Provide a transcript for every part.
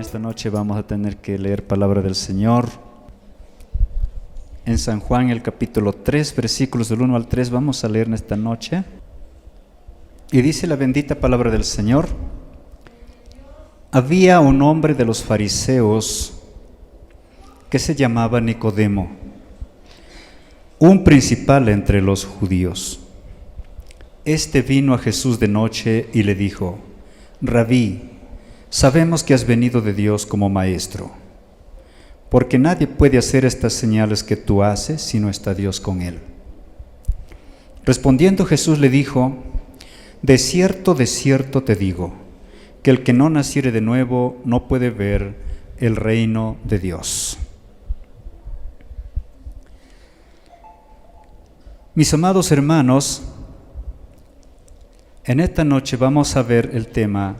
esta noche vamos a tener que leer palabra del Señor. En San Juan, el capítulo 3, versículos del 1 al 3, vamos a leer en esta noche. Y dice la bendita palabra del Señor: había un hombre de los fariseos que se llamaba Nicodemo, un principal entre los judíos. Este vino a Jesús de noche y le dijo: Rabí, sabemos que has venido de Dios como maestro, porque nadie puede hacer estas señales que tú haces si no está Dios con él. Respondiendo Jesús le dijo: de cierto te digo, que el que no naciere de nuevo no puede ver el reino de Dios. Mis amados hermanos, en esta noche vamos a ver el tema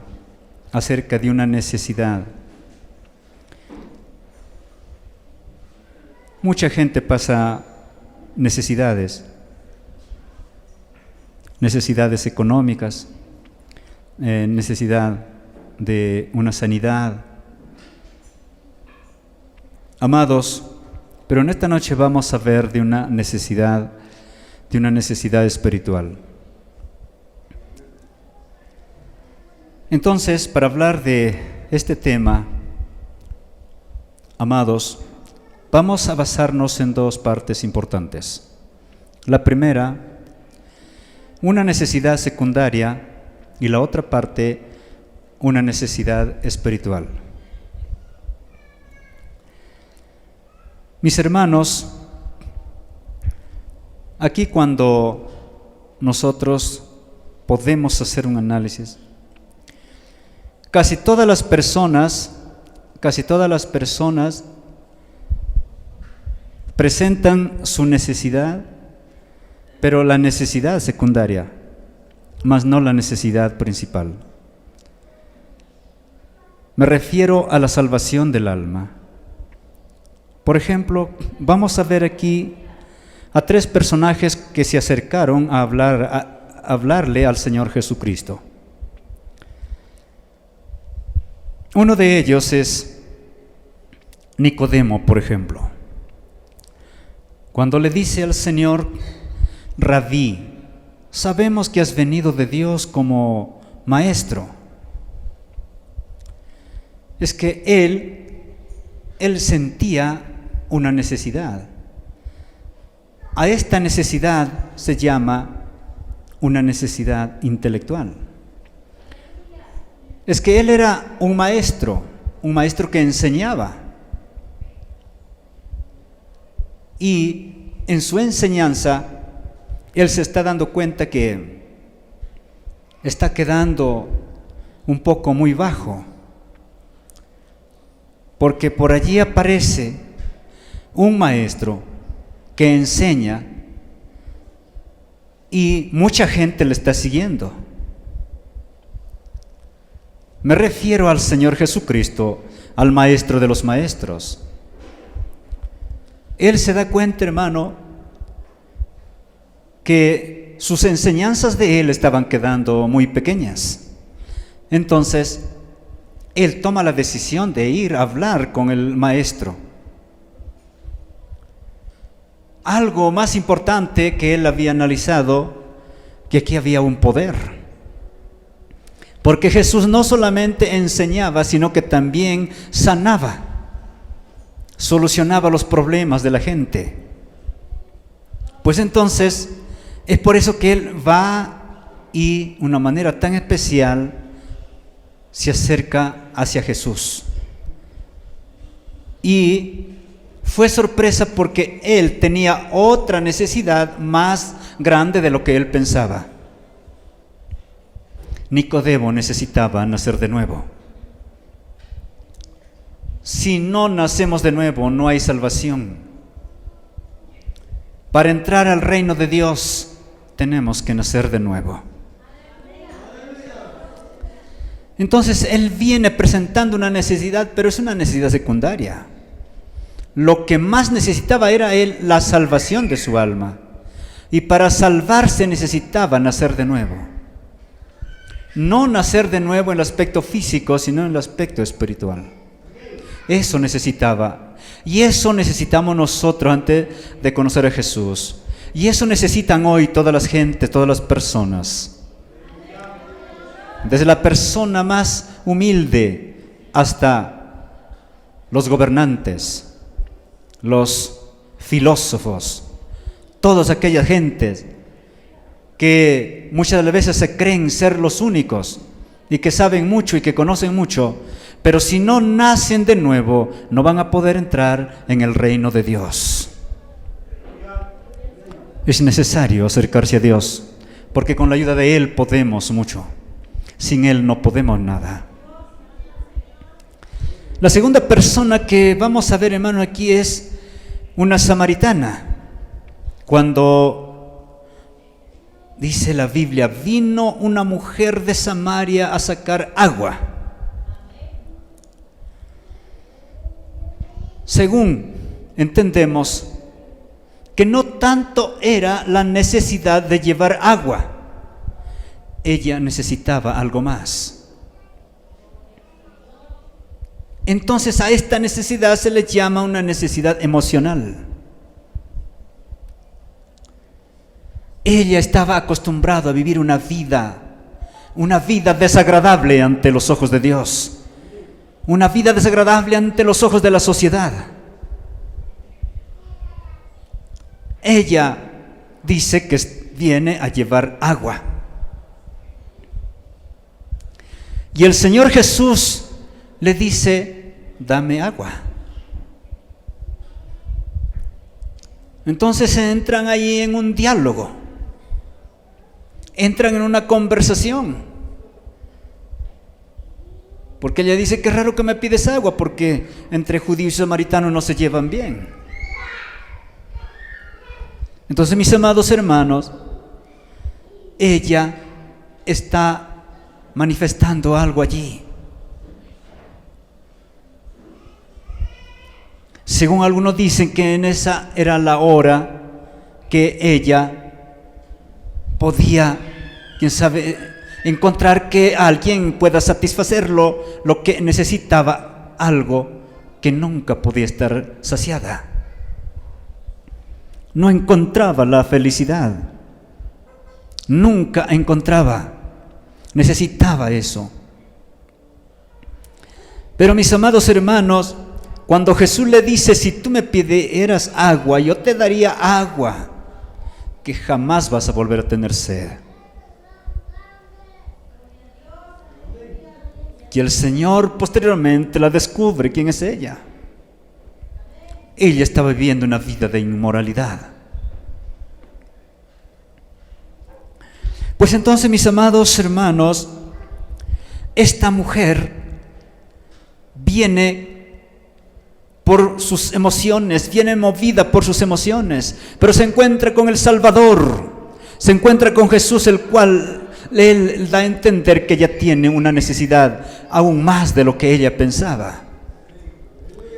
acerca de una necesidad. Mucha gente pasa necesidades económicas, necesidad de una sanidad. Amados, pero en esta noche vamos a ver de una necesidad espiritual. Entonces, para hablar de este tema, amados, vamos a basarnos en dos partes importantes. La primera, una necesidad secundaria, y la otra parte, una necesidad espiritual. Mis hermanos, aquí cuando nosotros podemos hacer un análisis, casi todas las personas presentan su necesidad, pero la necesidad secundaria, mas no la necesidad principal. Me refiero a la salvación del alma. Por ejemplo, vamos a ver aquí a tres personajes que se acercaron a hablarle al Señor Jesucristo. Uno de ellos es Nicodemo, por ejemplo. Cuando le dice al Señor: Rabí, sabemos que has venido de Dios como maestro. Es que él sentía una necesidad. A esta necesidad se llama una necesidad intelectual. Es que él era un maestro que enseñaba. Y en su enseñanza, él se está dando cuenta que está quedando un poco muy bajo. Porque por allí aparece un maestro que enseña y mucha gente le está siguiendo. Me refiero al Señor Jesucristo, al Maestro de los maestros. Él se da cuenta, hermano, que sus enseñanzas de Él estaban quedando muy pequeñas. Entonces, Él toma la decisión de ir a hablar con el Maestro. Algo más importante que Él había analizado, que aquí había un poder. Porque Jesús no solamente enseñaba, sino que también sanaba, solucionaba los problemas de la gente. Pues entonces, es por eso que Él va y de una manera tan especial se acerca hacia Jesús. Y fue sorpresa porque Él tenía otra necesidad más grande de lo que Él pensaba. Nicodemo necesitaba nacer de nuevo. Si no nacemos de nuevo, no hay salvación. Para entrar al reino de Dios, tenemos que nacer de nuevo. Entonces, él viene presentando una necesidad, pero es una necesidad secundaria. Lo que más necesitaba era él la salvación de su alma. Y para salvarse necesitaba nacer de nuevo. No nacer de nuevo en el aspecto físico, sino en el aspecto espiritual. Eso necesitaba. Y eso necesitamos nosotros antes de conocer a Jesús. Y eso necesitan hoy todas las gentes, todas las personas. Desde la persona más humilde hasta los gobernantes, los filósofos, todas aquellas gentes que muchas veces se creen ser los únicos y que saben mucho y que conocen mucho, pero si no nacen de nuevo, no van a poder entrar en el reino de Dios. Es necesario acercarse a Dios, porque con la ayuda de Él podemos mucho. Sin Él no podemos nada. La segunda persona que vamos a ver, hermano, aquí es una samaritana. Cuando dice la Biblia, vino una mujer de Samaria a sacar agua. Según entendemos que no tanto era la necesidad de llevar agua, ella necesitaba algo más. Entonces a esta necesidad se le llama una necesidad emocional. Ella estaba acostumbrada a vivir una vida desagradable ante los ojos de Dios, una vida desagradable ante los ojos de la sociedad. Ella dice que viene a llevar agua. Y el Señor Jesús le dice, dame agua. Entonces entran ahí en un diálogo, entran en una conversación, porque ella dice, qué raro que me pides agua, porque entre judíos y samaritanos no se llevan bien. Entonces, mis amados hermanos, ella está manifestando algo allí. Según algunos dicen que en esa era la hora que ella podía, quién sabe, encontrar que alguien pueda satisfacerlo, lo que necesitaba, algo que nunca podía estar saciada. No encontraba la felicidad, nunca encontraba, necesitaba eso. Pero mis amados hermanos, cuando Jesús le dice, si tú me pidieras agua, yo te daría agua, que jamás vas a volver a tener sed. Y el Señor posteriormente la descubre quién es ella. Ella estaba viviendo una vida de inmoralidad. Pues entonces, mis amados hermanos, esta mujer viene por sus emociones, viene movida por sus emociones, pero se encuentra con el Salvador, se encuentra con Jesús, el cual le da a entender que ella tiene una necesidad aún más de lo que ella pensaba.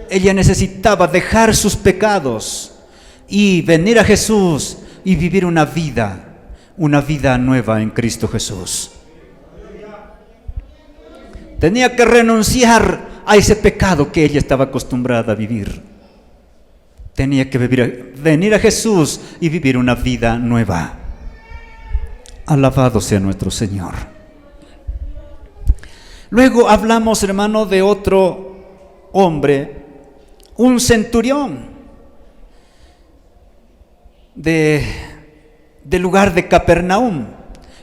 Ella necesitaba dejar sus pecados y venir a Jesús y vivir una vida nueva en Cristo Jesús. Tenía que renunciar a ese pecado que ella estaba acostumbrada a vivir. Tenía que venir a Jesús y vivir una vida nueva. Alabado sea nuestro Señor. Luego hablamos, hermano, de otro hombre, un centurión del lugar de Capernaum.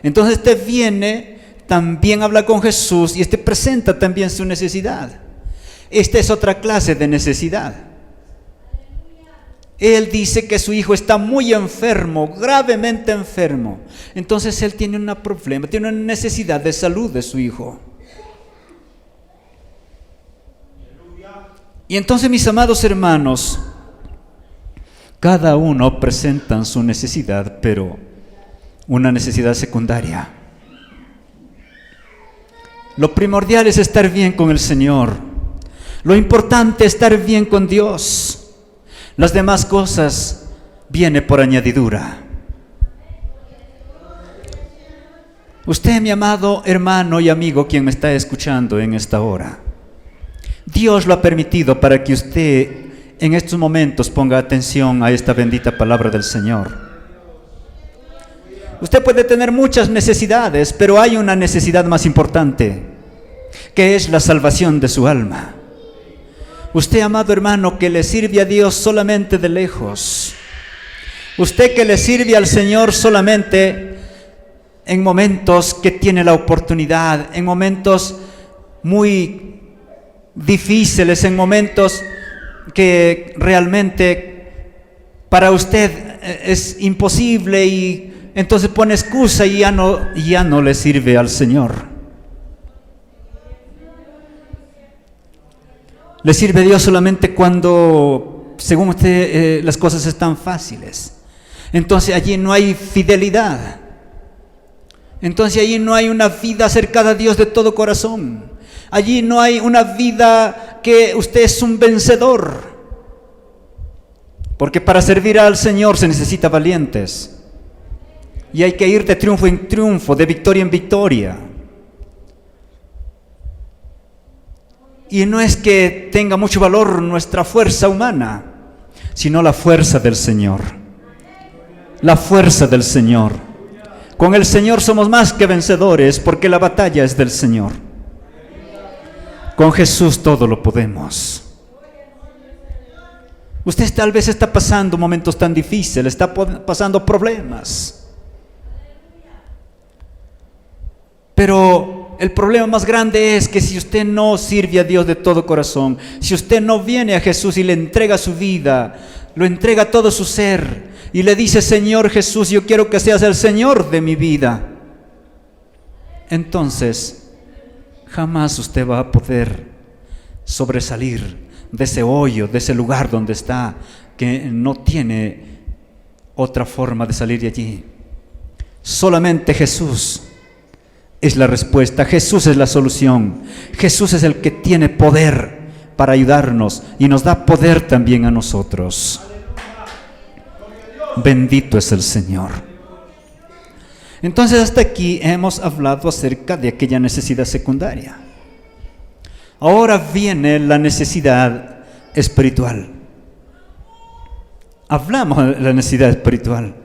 Entonces este viene, también habla con Jesús y este presenta también su necesidad. Esta es otra clase de necesidad. Él dice que su hijo está muy enfermo, gravemente enfermo. Entonces él tiene un problema, tiene una necesidad de salud de su hijo. Y entonces, mis amados hermanos, cada uno presenta su necesidad, pero una necesidad secundaria. Lo primordial es estar bien con el Señor. Lo importante es estar bien con Dios. Las demás cosas vienen por añadidura. Usted, mi amado hermano y amigo, quien me está escuchando en esta hora, Dios lo ha permitido para que usted en estos momentos ponga atención a esta bendita palabra del Señor. Usted puede tener muchas necesidades, pero hay una necesidad más importante, que es la salvación de su alma. Usted, amado hermano, que le sirve a Dios solamente de lejos. Usted que le sirve al Señor solamente en momentos que tiene la oportunidad, en momentos muy difíciles, en momentos que realmente para usted es imposible y entonces pone excusa y ya no le sirve al Señor. Le sirve a Dios solamente cuando, según usted, las cosas están fáciles. Entonces allí no hay fidelidad. Entonces allí no hay una vida acercada a Dios de todo corazón. Allí no hay una vida que usted es un vencedor. Porque para servir al Señor se necesita valientes. Y hay que ir de triunfo en triunfo, de victoria en victoria. Y no es que tenga mucho valor nuestra fuerza humana, sino la fuerza del Señor. La fuerza del Señor. Con el Señor somos más que vencedores, porque la batalla es del Señor. Con Jesús todo lo podemos. Usted tal vez está pasando momentos tan difíciles, está pasando problemas. Pero el problema más grande es que si usted no sirve a Dios de todo corazón, si usted no viene a Jesús y le entrega su vida, lo entrega todo su ser y le dice: Señor Jesús, yo quiero que seas el Señor de mi vida, entonces jamás usted va a poder sobresalir de ese hoyo, de ese lugar donde está, que no tiene otra forma de salir de allí. Solamente Jesús es la respuesta, Jesús es la solución, Jesús es el que tiene poder para ayudarnos y nos da poder también a nosotros. Bendito es el Señor. Entonces hasta aquí hemos hablado acerca de aquella necesidad secundaria. Ahora viene la necesidad espiritual. Hablamos de la necesidad espiritual.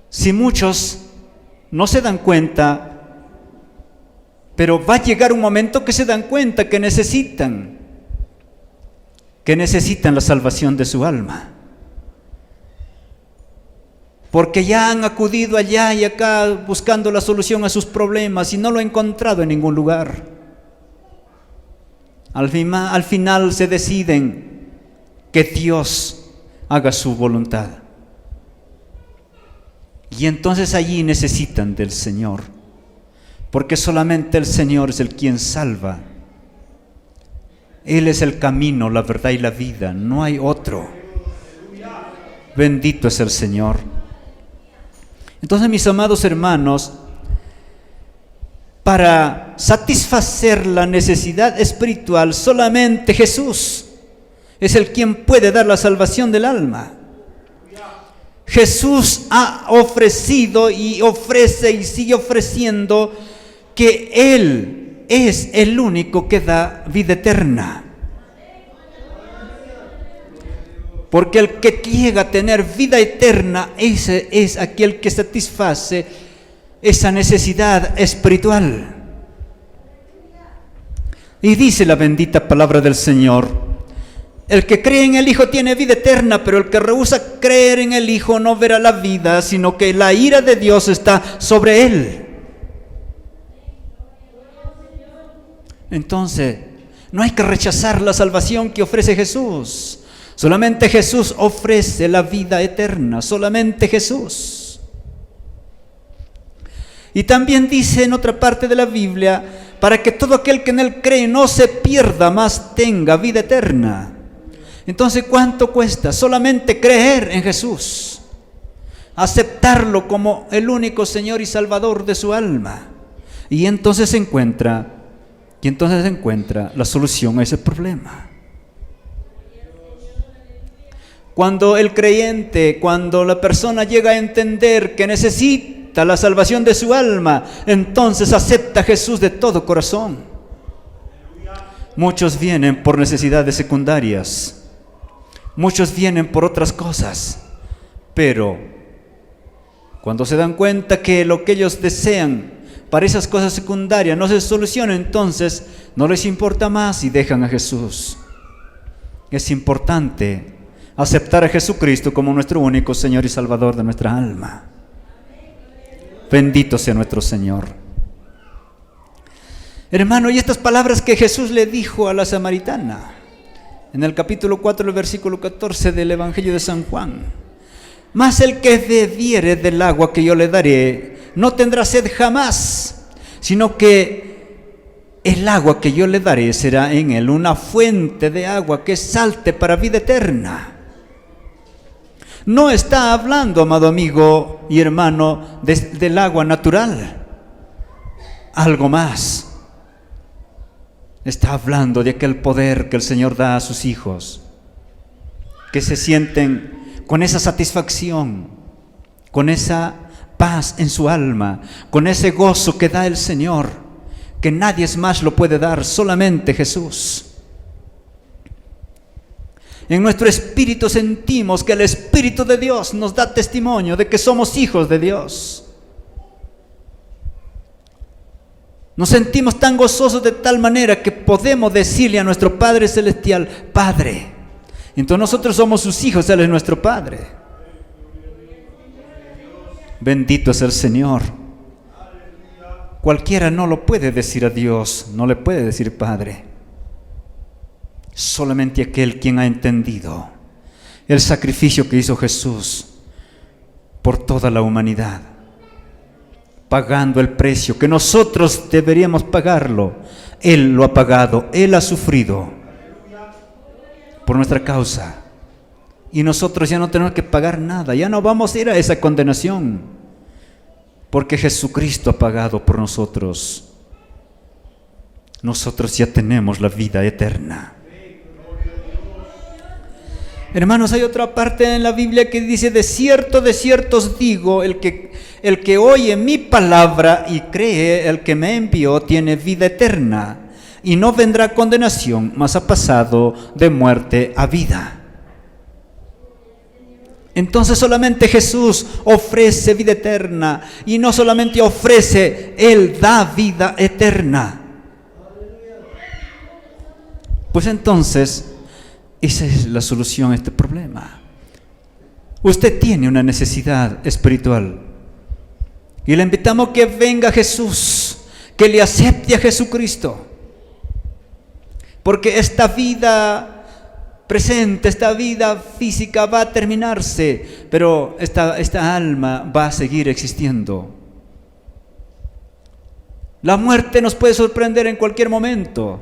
Si muchos no se dan cuenta, pero va a llegar un momento que se dan cuenta que necesitan la salvación de su alma. Porque ya han acudido allá y acá buscando la solución a sus problemas y no lo han encontrado en ningún lugar. Al final se deciden que Dios haga su voluntad. Y entonces allí necesitan del Señor, porque solamente el Señor es el quien salva. Él es el camino, la verdad y la vida, no hay otro. Bendito es el Señor. Entonces, mis amados hermanos, para satisfacer la necesidad espiritual, solamente Jesús es el quien puede dar la salvación del alma. Jesús ha ofrecido y ofrece y sigue ofreciendo que Él es el único que da vida eterna. Porque el que llega a tener vida eterna, ese es aquel que satisface esa necesidad espiritual. Y dice la bendita palabra del Señor: el que cree en el Hijo tiene vida eterna, pero el que rehúsa creer en el Hijo no verá la vida, sino que la ira de Dios está sobre él. Entonces, no hay que rechazar la salvación que ofrece Jesús. Solamente Jesús ofrece la vida eterna, solamente Jesús. Y también dice en otra parte de la Biblia: para que todo aquel que en Él cree no se pierda, mas tenga vida eterna. Entonces, ¿cuánto cuesta? Solamente creer en Jesús, aceptarlo como el único Señor y Salvador de su alma. Y entonces se encuentra la solución a ese problema. Cuando el creyente, cuando la persona llega a entender que necesita la salvación de su alma, entonces acepta a Jesús de todo corazón. Muchos vienen por necesidades secundarias. Muchos vienen por otras cosas. Pero cuando se dan cuenta que lo que ellos desean para esas cosas secundarias no se soluciona, entonces no les importa más y dejan a Jesús. Es importante aceptar a Jesucristo como nuestro único Señor y Salvador de nuestra alma. Bendito sea nuestro Señor. Hermano, y estas palabras que Jesús le dijo a la samaritana en el capítulo 4, el versículo 14 del Evangelio de San Juan: mas el que bebiere del agua que yo le daré no tendrá sed jamás, sino que el agua que yo le daré será en él una fuente de agua que salte para vida eterna. No está hablando, amado amigo y hermano, del agua natural, algo más. Está hablando de aquel poder que el Señor da a sus hijos, que se sienten con esa satisfacción, con esa paz en su alma, con ese gozo que da el Señor, que nadie más lo puede dar, solamente Jesús. En nuestro espíritu sentimos que el Espíritu de Dios nos da testimonio de que somos hijos de Dios. Nos sentimos tan gozosos de tal manera que podemos decirle a nuestro Padre Celestial: Padre. Entonces nosotros somos sus hijos, Él es nuestro Padre. Bendito es el Señor. Cualquiera no lo puede decir a Dios, no le puede decir Padre. Solamente aquel quien ha entendido el sacrificio que hizo Jesús por toda la humanidad, pagando el precio que nosotros deberíamos pagarlo. Él lo ha pagado, Él ha sufrido por nuestra causa. Y nosotros ya no tenemos que pagar nada, ya no vamos a ir a esa condenación, porque Jesucristo ha pagado por nosotros. Nosotros ya tenemos la vida eterna. Hermanos, hay otra parte en la Biblia que dice: de cierto os digo, el que oye mi palabra y cree el que me envió tiene vida eterna, y no vendrá condenación, mas ha pasado de muerte a vida. Entonces solamente Jesús ofrece vida eterna, y no solamente ofrece, Él da vida eterna. Pues entonces, esa es la solución a este problema. Usted tiene una necesidad espiritual y le invitamos que venga a Jesús, que le acepte a Jesucristo, porque esta vida presente, esta vida física va a terminarse, pero esta alma va a seguir existiendo. La muerte nos puede sorprender en cualquier momento,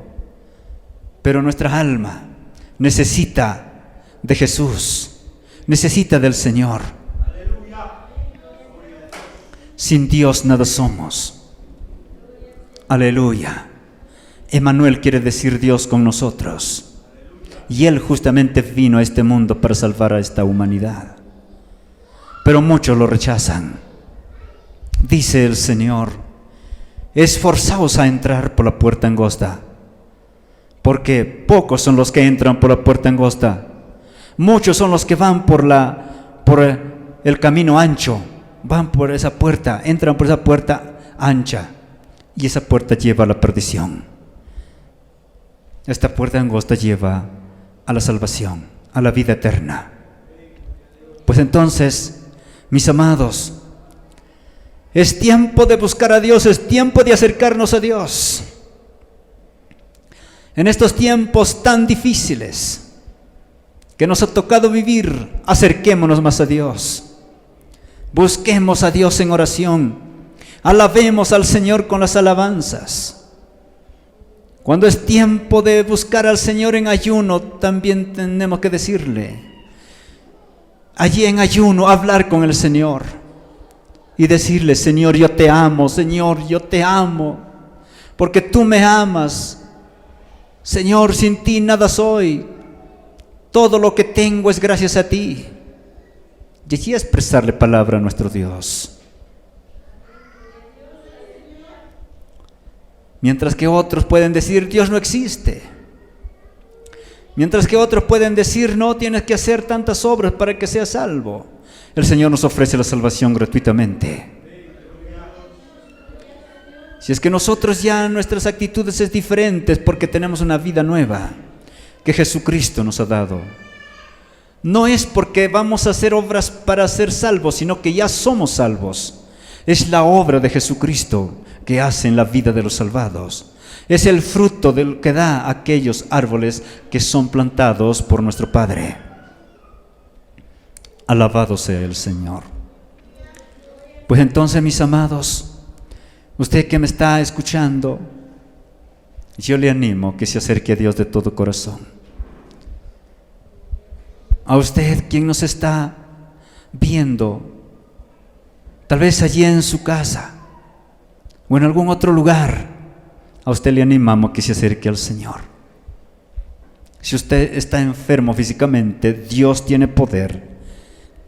pero nuestra alma necesita de Jesús, necesita del Señor. Sin Dios nada somos. Aleluya. Emmanuel quiere decir Dios con nosotros. Y Él justamente vino a este mundo para salvar a esta humanidad. Pero muchos lo rechazan. Dice el Señor: esforzaos a entrar por la puerta angosta, porque pocos son los que entran por la puerta angosta. Muchos son los que van por el camino ancho, van por esa puerta, entran por esa puerta ancha, y esa puerta lleva a la perdición. Esta puerta angosta lleva a la salvación, a la vida eterna. Pues entonces, mis amados, es tiempo de buscar a Dios, es tiempo de acercarnos a Dios. En estos tiempos tan difíciles que nos ha tocado vivir, acerquémonos más a Dios. Busquemos a Dios en oración. Alabemos al Señor con las alabanzas. Cuando es tiempo de buscar al Señor en ayuno, también tenemos que decirle, allí en ayuno, hablar con el Señor y decirle: Señor, yo te amo, Señor, yo te amo, porque tú me amas. Señor, sin ti nada soy. Todo lo que tengo es gracias a ti. Y allí expresarle palabra a nuestro Dios. Mientras que otros pueden decir: Dios no existe. Mientras que otros pueden decir, no tienes que hacer tantas obras para que seas salvo. El Señor nos ofrece la salvación gratuitamente. Si es que nosotros ya nuestras actitudes es diferentes porque tenemos una vida nueva que Jesucristo nos ha dado. No es porque vamos a hacer obras para ser salvos, sino que ya somos salvos. Es la obra de Jesucristo que hace en la vida de los salvados. Es el fruto del que da aquellos árboles que son plantados por nuestro Padre. Alabado sea el Señor. Pues entonces, mis amados, usted que me está escuchando, yo le animo que se acerque a Dios de todo corazón. A usted, quien nos está viendo, tal vez allí en su casa o en algún otro lugar, a usted le animamos que se acerque al Señor. Si usted está enfermo físicamente, Dios tiene poder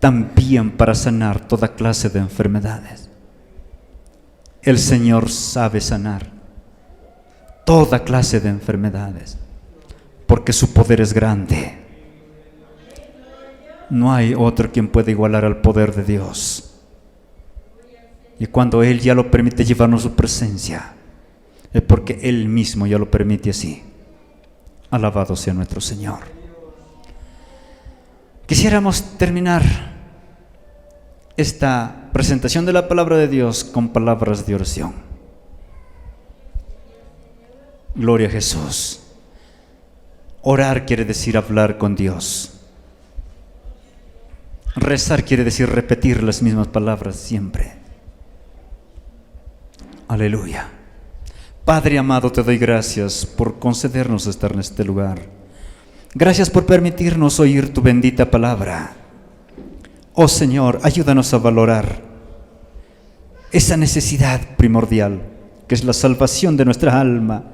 también para sanar toda clase de enfermedades. El Señor sabe sanar toda clase de enfermedades, porque su poder es grande. No hay otro quien pueda igualar al poder de Dios. Y cuando Él ya lo permite llevarnos su presencia, es porque Él mismo ya lo permite así. Alabado sea nuestro Señor. Quisiéramos terminar esta presentación de la palabra de Dios con palabras de oración. Gloria a Jesús. Orar quiere decir hablar con Dios. Rezar quiere decir repetir las mismas palabras siempre. Aleluya. Padre amado, te doy gracias por concedernos estar en este lugar. Gracias por permitirnos oír tu bendita palabra. Oh Señor, ayúdanos a valorar esa necesidad primordial, que es la salvación de nuestra alma.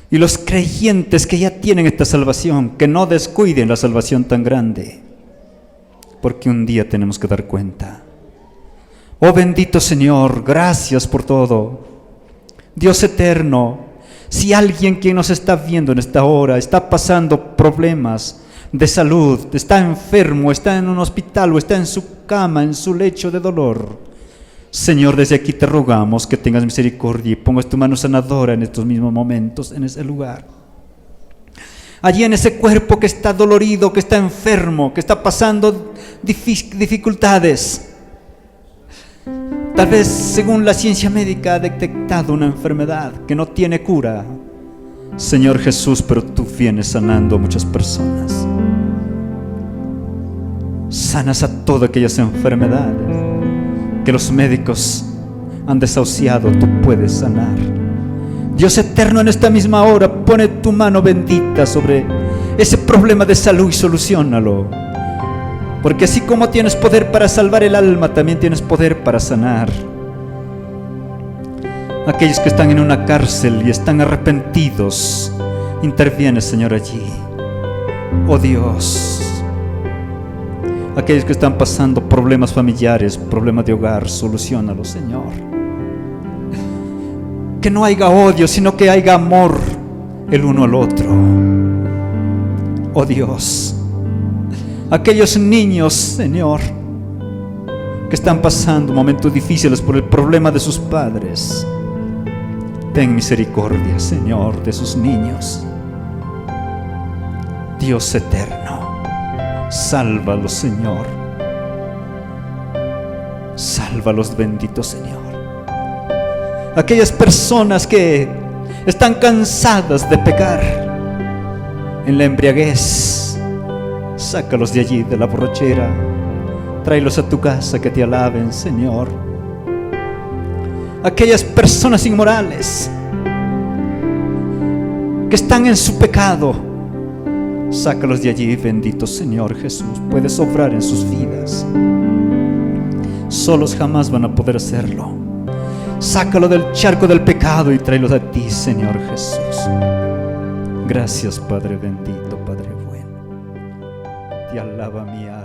Y los creyentes que ya tienen esta salvación, que no descuiden la salvación tan grande, porque un día tenemos que dar cuenta. Oh bendito Señor, gracias por todo. Dios eterno, si alguien que nos está viendo en esta hora está pasando problemas de salud, está enfermo, está en un hospital o está en su cama, en su lecho de dolor, Señor, desde aquí te rogamos que tengas misericordia y pongas tu mano sanadora en estos mismos momentos, en ese lugar. Allí en ese cuerpo que está dolorido, que está enfermo, que está pasando dificultades. Tal vez según la ciencia médica ha detectado una enfermedad que no tiene cura. Señor Jesús, pero tú vienes sanando a muchas personas. Sanas a todas aquellas enfermedades que los médicos han desahuciado, tú puedes sanar. Dios eterno, en esta misma hora, pone tu mano bendita sobre ese problema de salud y soluciónalo. Porque así como tienes poder para salvar el alma, también tienes poder para sanar. Aquellos que están en una cárcel y están arrepentidos, interviene, Señor, allí. Oh Dios. Aquellos que están pasando problemas familiares, problemas de hogar, soluciónalo, Señor. Que no haya odio, sino que haya amor el uno al otro. Oh Dios. Aquellos niños, Señor, que están pasando momentos difíciles por el problema de sus padres, ten misericordia, Señor, de sus niños. Dios eterno, sálvalos, Señor. Sálvalos, bendito Señor. Aquellas personas que están cansadas de pecar en la embriaguez, sácalos de allí, de la borrachera. Tráelos a tu casa, que te alaben, Señor. Aquellas personas inmorales que están en su pecado, sácalos de allí, bendito Señor Jesús. Puedes obrar en sus vidas. Solos jamás van a poder hacerlo. Sácalo del charco del pecado y tráelos a ti, Señor Jesús. Gracias, Padre bendito, Padre bueno. Te alaba mi alma.